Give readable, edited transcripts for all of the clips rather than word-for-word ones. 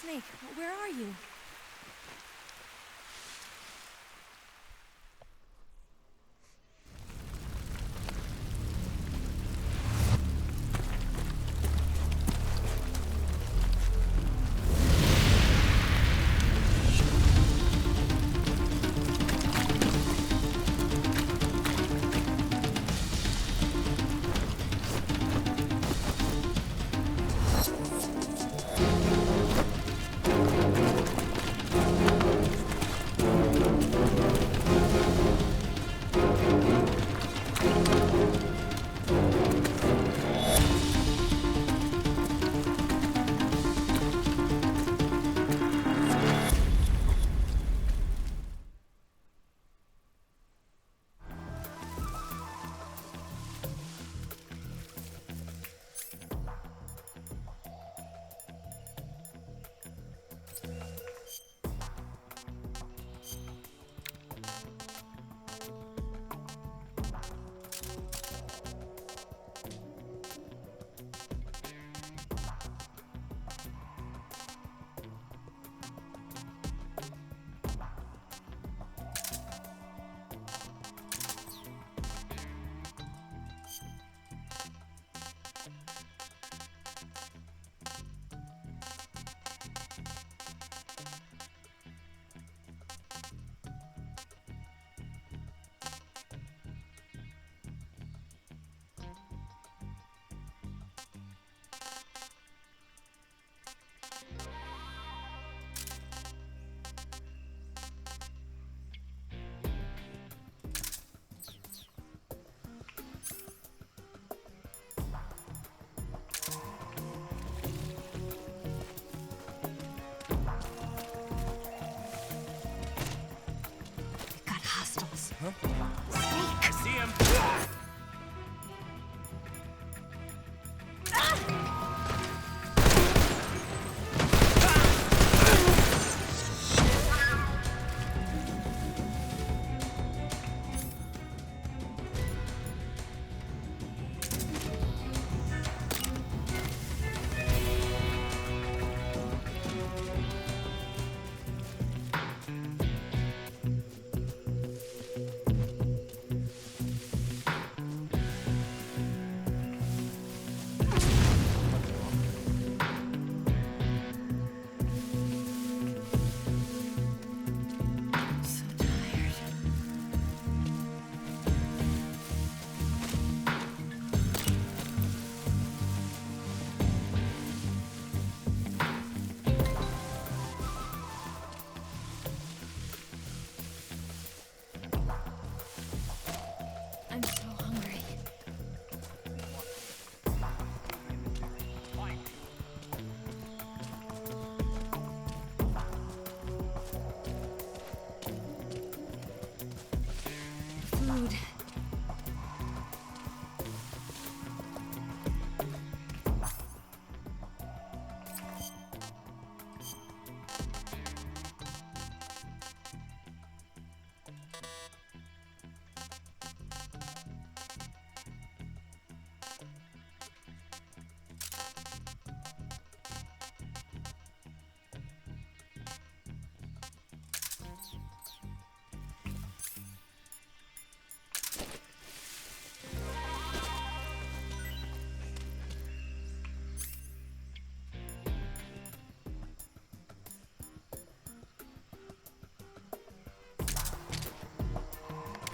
Snake, where are you? Huh? Snake! I see him! So tired. I'm so hungry. Food.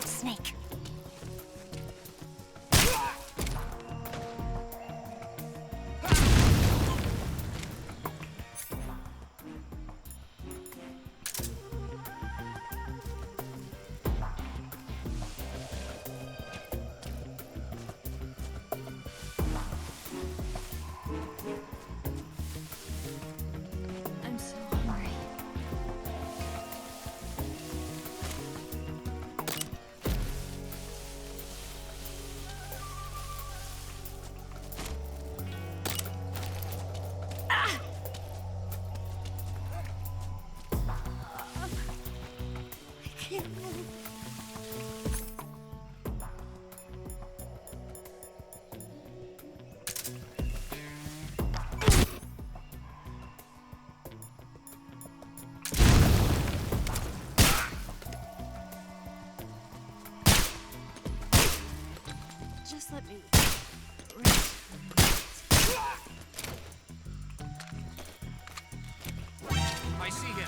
Snake. can't move. Just let me rest. I see him.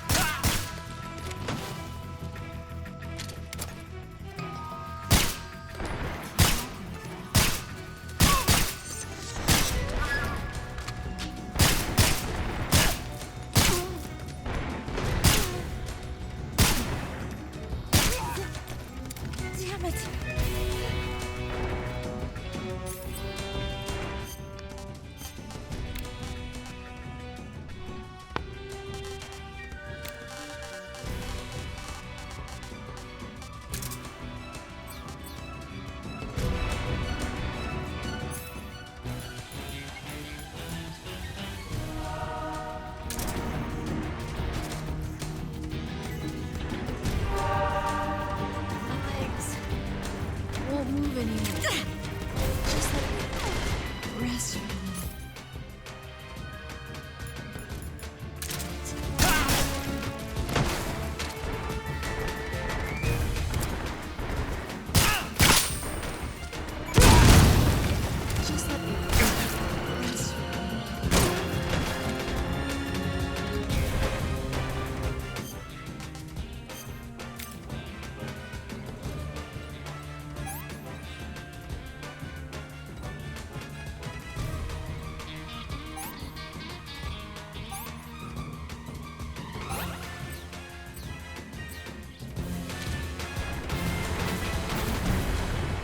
Damn it! My legs won't move anymore. Just let me rest for a minute. Just let me rest for a minute.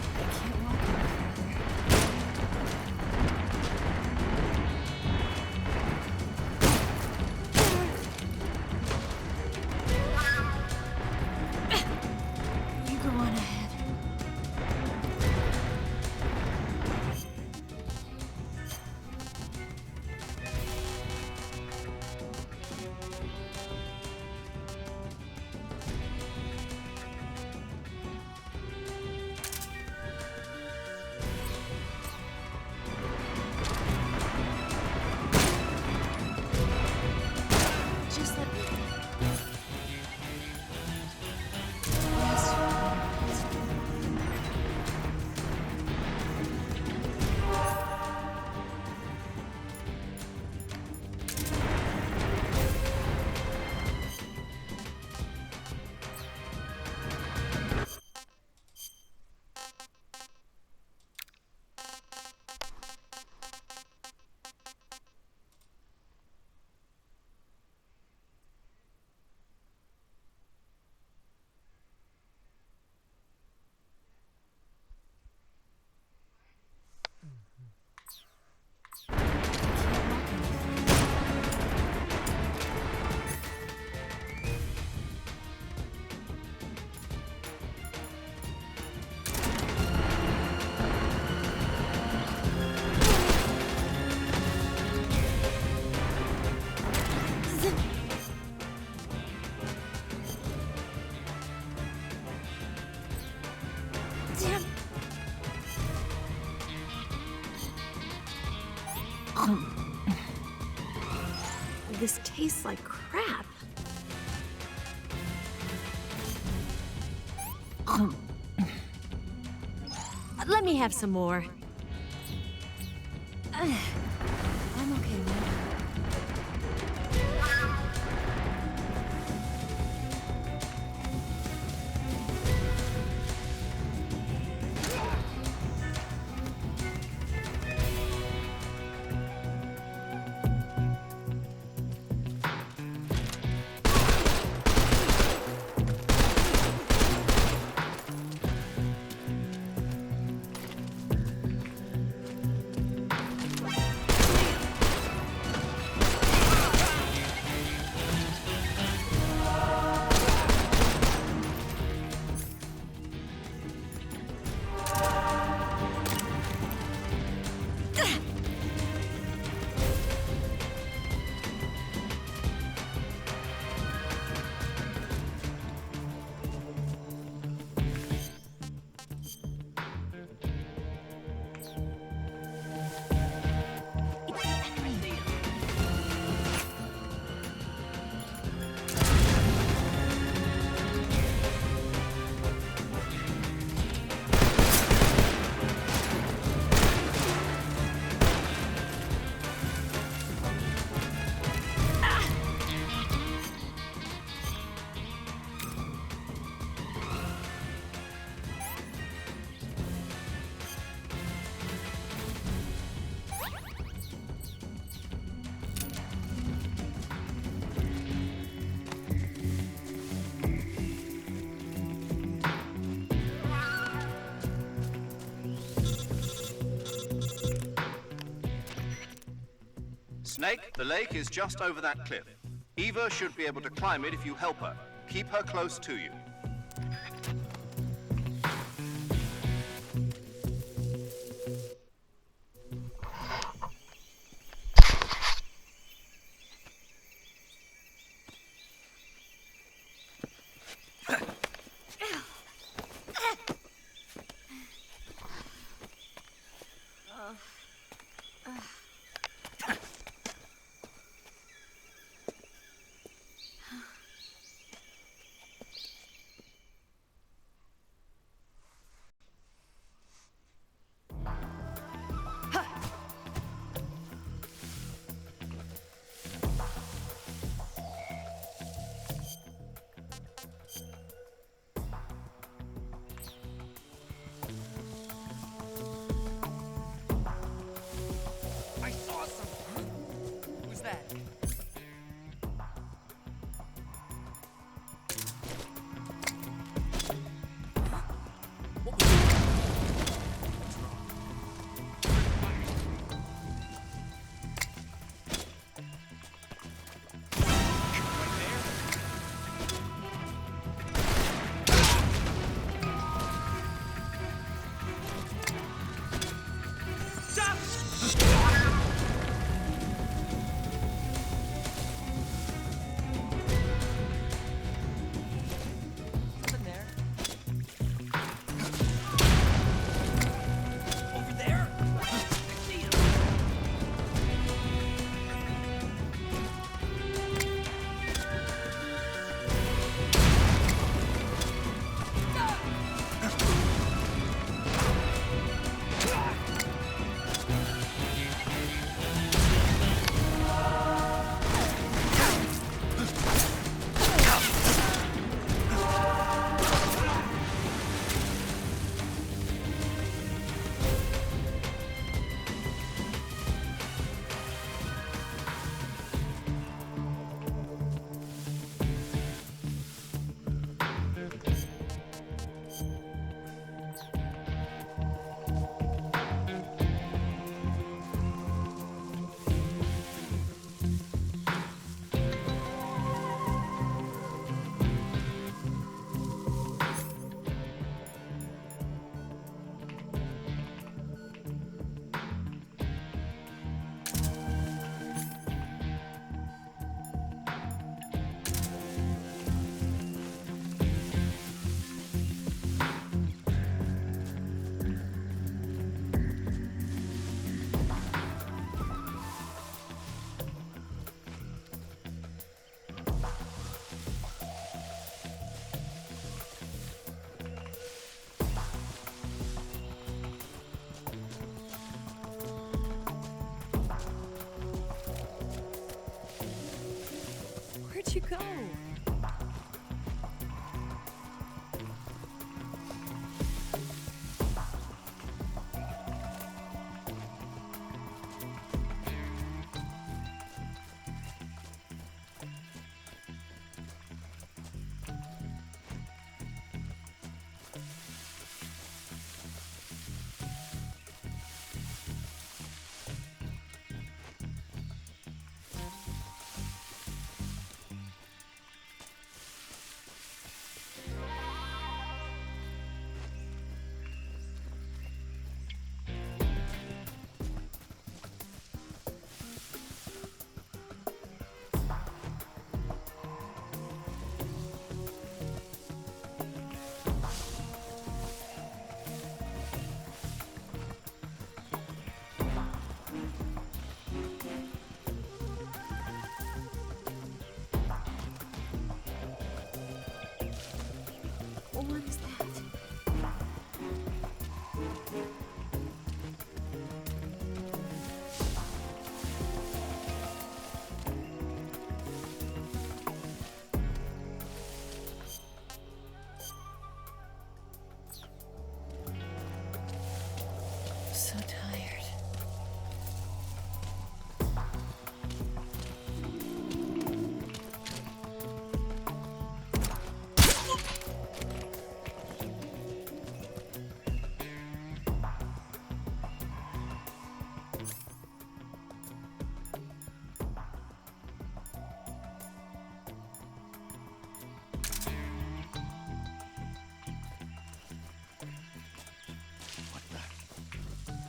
I can't walk any further. You go on ahead. Just let me rest for a minute. Damn. This tastes like crap. Let me have some more. I'm okay now. The lake is just over that cliff. Eva should be able to climb it if you help her. Keep her close to you. I saw something. Who's that? What was that? What's wrong? Right there? Something there. Over there? I see him. Where'd you go?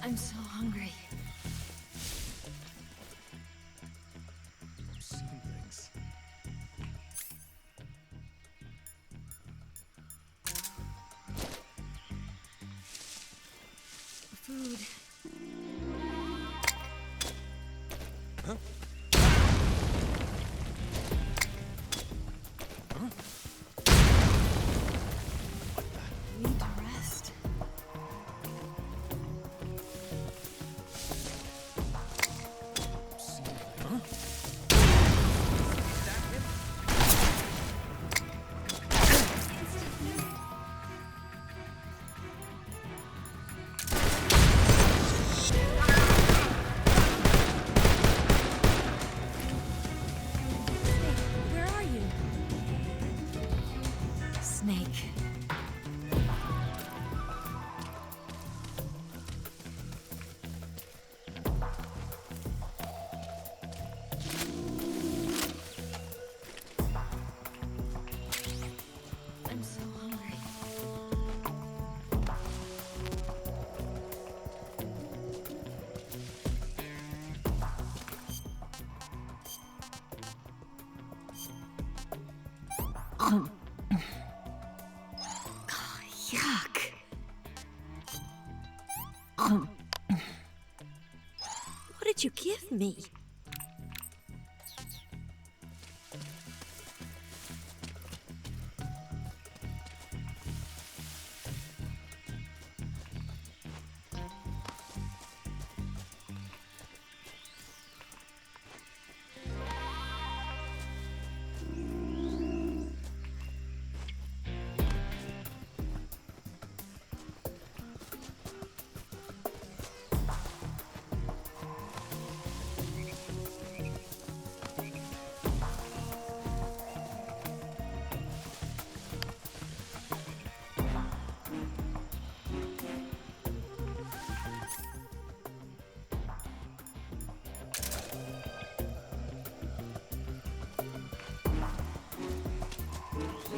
I'm so hungry. I'm seeing things. Food. Need to rest. Where are you? Snake. I'm so hungry. Yuck. What did you give me?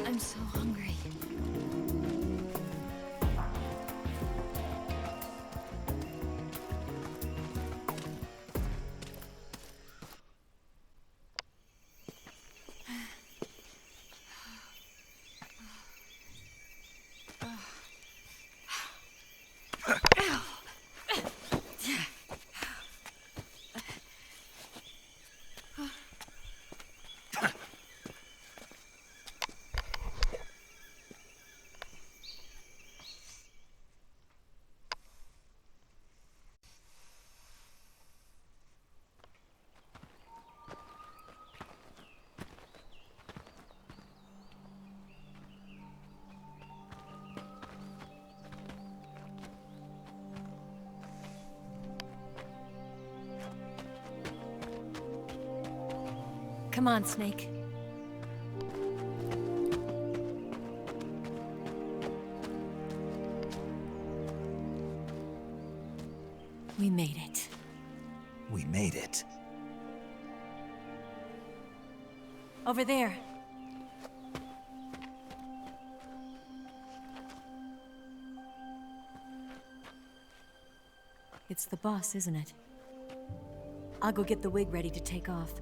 I'm so hungry. Come on, Snake. We made it. We made it. Over there. It's the boss, isn't it? I'll go get the wig ready to take off.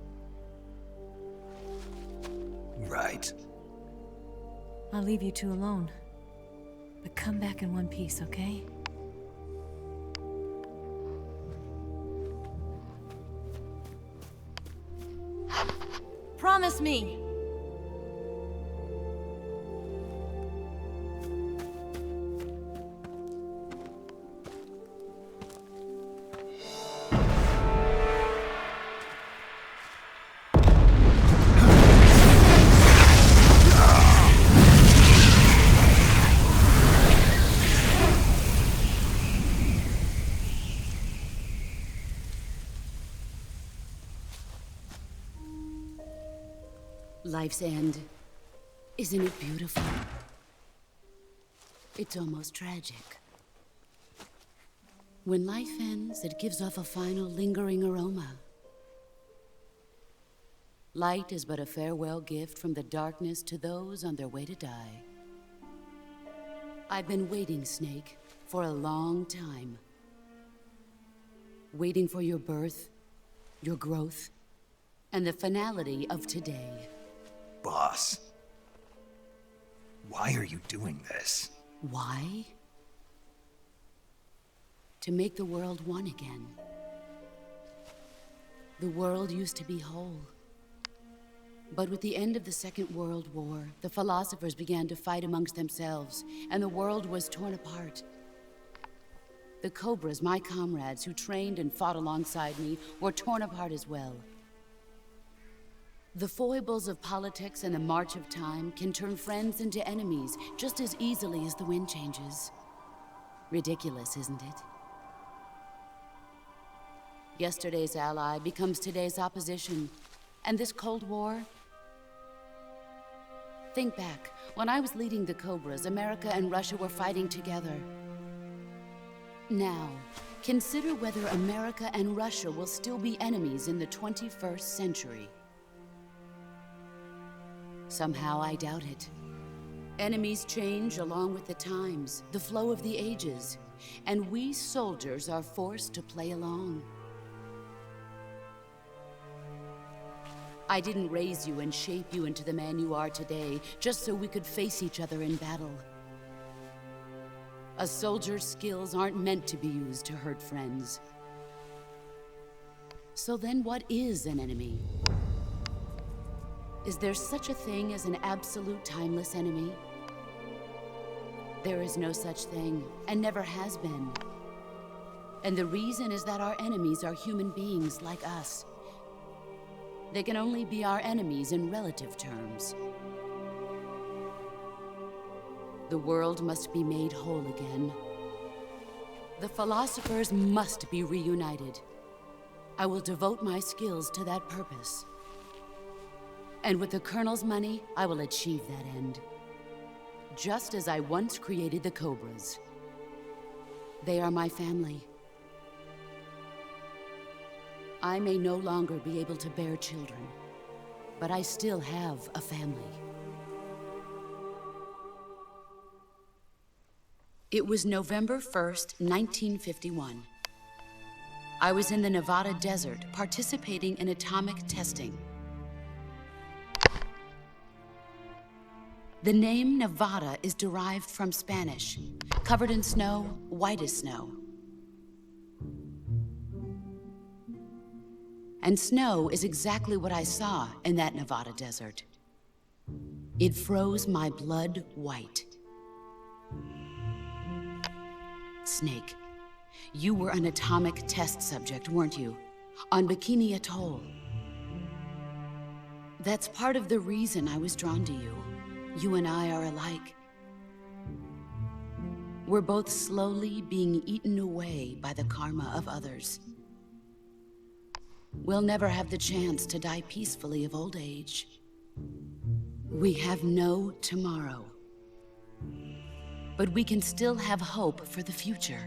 Right. I'll leave you two alone. But come back in one piece, okay? Promise me! Life's end. Isn't it beautiful? It's almost tragic. When life ends, it gives off a final lingering aroma. Light is but a farewell gift from the darkness to those on their way to die. I've been waiting, Snake, for a long time. waiting for your birth, your growth, and the finality of today. Boss. Why are you doing this? Why? To make the world one again. The world used to be whole. But with the end of the Second World War, the philosophers began to fight amongst themselves, and the world was torn apart. The Cobras, my comrades who trained and fought alongside me, were torn apart as well. The foibles of politics and the march of time can turn friends into enemies just as easily as the wind changes. Ridiculous, isn't it? Yesterday's ally becomes today's opposition. And this Cold War? Think back. When I was leading the Cobras, America and Russia were fighting together. Now, consider whether America and Russia will still be enemies in the 21st century. Somehow I doubt it. Enemies change along with the times, the flow of the ages, and we soldiers are forced to play along. I didn't raise you and shape you into the man you are today just so we could face each other in battle. A soldier's skills aren't meant to be used to hurt friends. So then what is an enemy? Is there such a thing as an absolute timeless enemy? There is no such thing, and never has been. And the reason is that our enemies are human beings like us. They can only be our enemies in relative terms. The world must be made whole again. The philosophers must be reunited. I will devote my skills to that purpose. And with the Colonel's money, I will achieve that end. Just as I once created the Cobras. They are my family. I may no longer be able to bear children, but I still have a family. It was November 1st, 1951. I was in the Nevada desert participating in atomic testing. The name Nevada is derived from Spanish, covered in snow, white as snow. And snow is exactly what I saw in that Nevada desert. It froze my blood white. Snake, you were an atomic test subject, weren't you? On Bikini Atoll. That's part of the reason I was drawn to you. You and I are alike. We're both slowly being eaten away by the karma of others. We'll never have the chance to die peacefully of old age. We have no tomorrow. But we can still have hope for the future.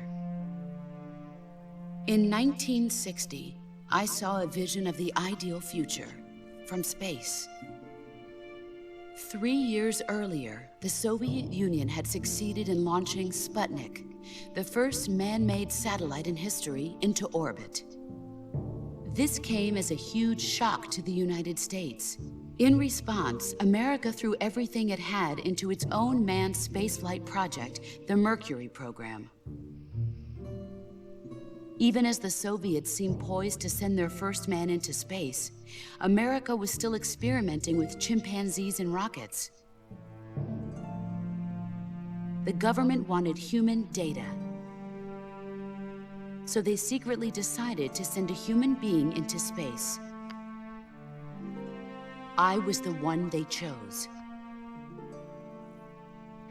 In 1960, I saw a vision of the ideal future from space. 3 years earlier, the Soviet Union had succeeded in launching Sputnik, the first man-made satellite in history, into orbit. This came as a huge shock to the United States. In response, America threw everything it had into its own manned spaceflight project, the Mercury program. Even as the Soviets seemed poised to send their first man into space, America was still experimenting with chimpanzees and rockets. The government wanted human data. So they secretly decided to send a human being into space. I was the one they chose.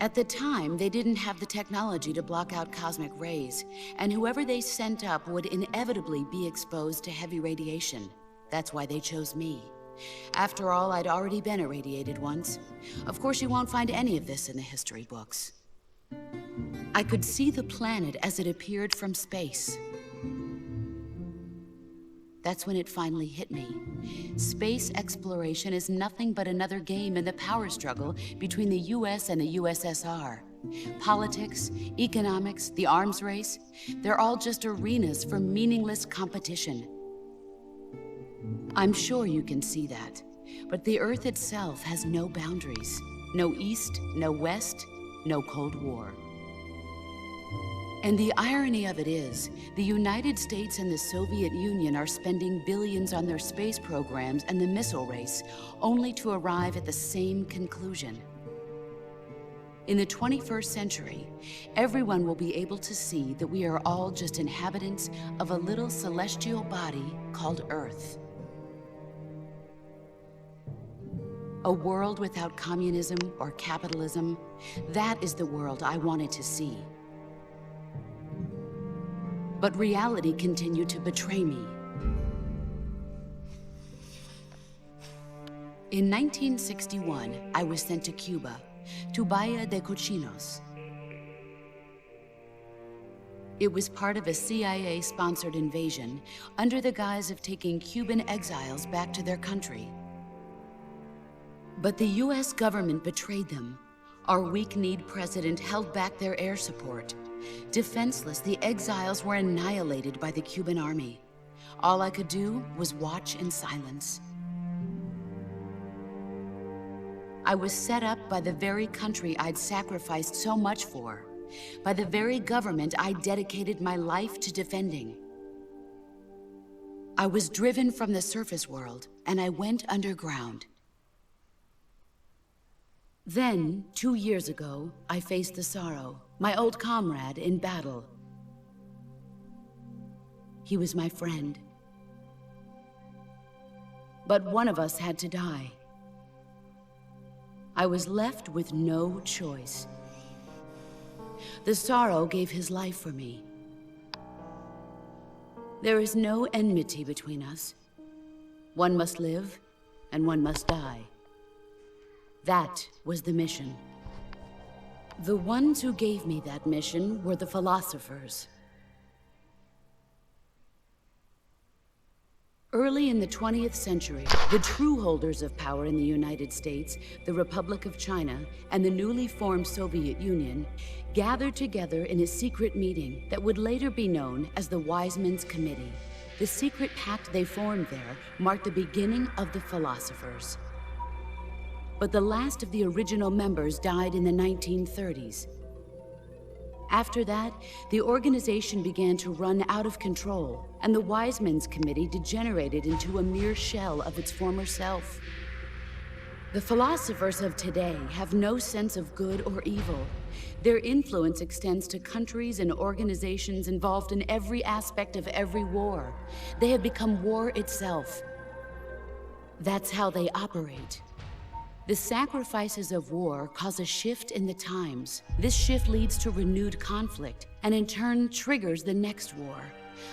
At the time, they didn't have the technology to block out cosmic rays, and whoever they sent up would inevitably be exposed to heavy radiation. That's why they chose me. After all, I'd already been irradiated once. Of course, you won't find any of this in the history books. I could see the planet as it appeared from space. That's when it finally hit me. Space exploration is nothing but another game in the power struggle between the US and the USSR. Politics, economics, the arms race, they're all just arenas for meaningless competition. I'm sure you can see that, but the Earth itself has no boundaries. No East, no West, no Cold War. And the irony of it is, the United States and the Soviet Union are spending billions on their space programs and the missile race, only to arrive at the same conclusion. In the 21st century, everyone will be able to see that we are all just inhabitants of a little celestial body called Earth. A world without communism or capitalism, that is the world I wanted to see. But reality continued to betray me. In 1961, I was sent to Cuba, to Bahia de Cochinos. It was part of a CIA-sponsored invasion under the guise of taking Cuban exiles back to their country. But the US government betrayed them. Our weak-kneed president held back their air support. Defenseless, the exiles were annihilated by the Cuban army. All I could do was watch in silence. I was set up by the very country I'd sacrificed so much for, by the very government I dedicated my life to defending. I was driven from the surface world, and I went underground. Then, 2 years ago, I faced the Sorrow, my old comrade in battle. He was my friend. But one of us had to die. I was left with no choice. The Sorrow gave his life for me. There is no enmity between us. One must live, and one must die. That was the mission. The ones who gave me that mission were the philosophers. Early in the 20th century, the true holders of power in the United States, the Republic of China, and the newly formed Soviet Union gathered together in a secret meeting that would later be known as the Wiseman's Committee. The secret pact they formed there marked the beginning of the philosophers. But the last of the original members died in the 1930s. After that, the organization began to run out of control, and the Wiseman's Committee degenerated into a mere shell of its former self. The philosophers of today have no sense of good or evil. Their influence extends to countries and organizations involved in every aspect of every war. They have become war itself. That's how they operate. The sacrifices of war cause a shift in the times. This shift leads to renewed conflict, and in turn triggers the next war.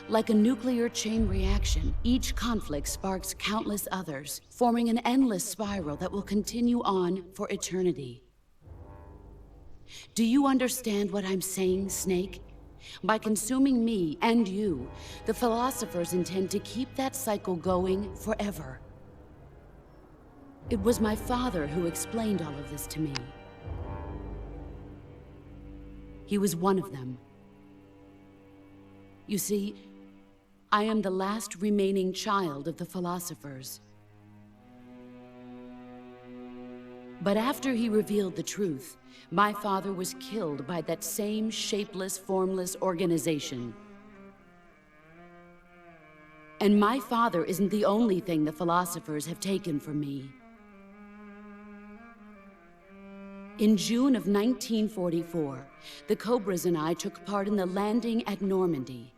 Like a nuclear chain reaction, each conflict sparks countless others, forming an endless spiral that will continue on for eternity. Do you understand what I'm saying, Snake? By consuming me and you, the philosophers intend to keep that cycle going forever. It was my father who explained all of this to me. He was one of them. You see, I am the last remaining child of the philosophers. But after he revealed the truth, my father was killed by that same shapeless, formless organization. And my father isn't the only thing the philosophers have taken from me. In June of 1944, the Cobras and I took part in the landing at Normandy.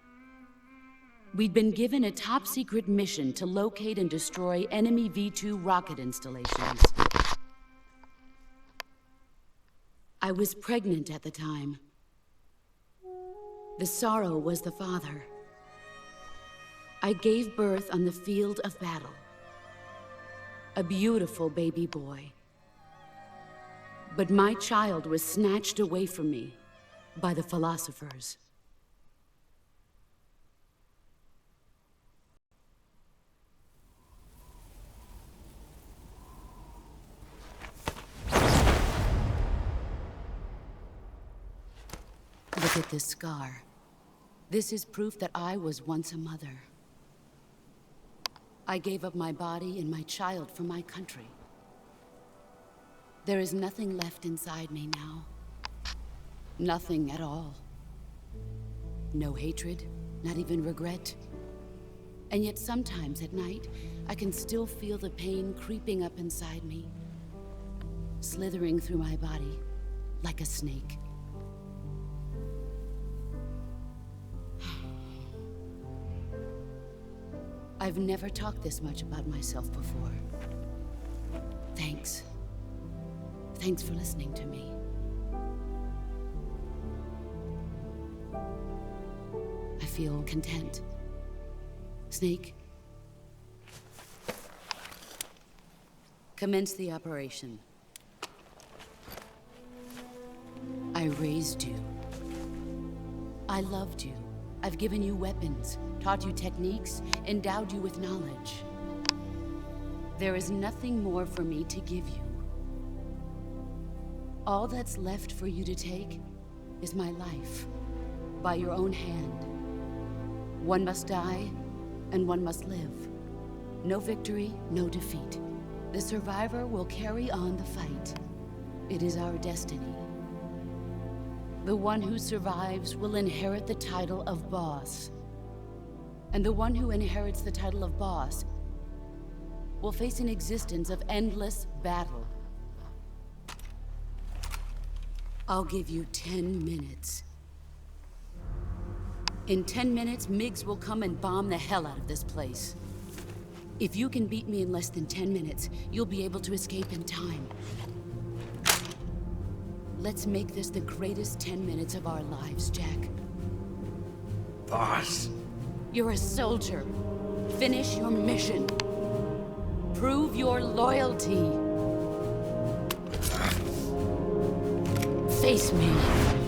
We'd been given a top-secret mission to locate and destroy enemy V-2 rocket installations. I was pregnant at the time. The Sorrow was the father. I gave birth on the field of battle. A beautiful baby boy. But my child was snatched away from me by the philosophers. Look at this scar. This is proof that I was once a mother. I gave up my body and my child for my country. There is nothing left inside me now. Nothing at all. No hatred, not even regret. And yet sometimes at night, I can still feel the pain creeping up inside me, slithering through my body like a snake. I've never talked this much about myself before. Thanks. Thanks for listening to me. I feel content. Snake, commence the operation. I raised you. I loved you. I've given you weapons, taught you techniques, endowed you with knowledge. There is nothing more for me to give you. All that's left for you to take is my life, by your own hand. One must die, and one must live. No victory, no defeat. The survivor will carry on the fight. It is our destiny. The one who survives will inherit the title of boss. And the one who inherits the title of boss will face an existence of endless battle. I'll give you 10 minutes. In 10 minutes, MiGs will come and bomb the hell out of this place. If you can beat me in less than 10 minutes, you'll be able to escape in time. Let's make this the greatest 10 minutes of our lives, Jack. Boss. You're a soldier. Finish your mission. Prove your loyalty. Face me.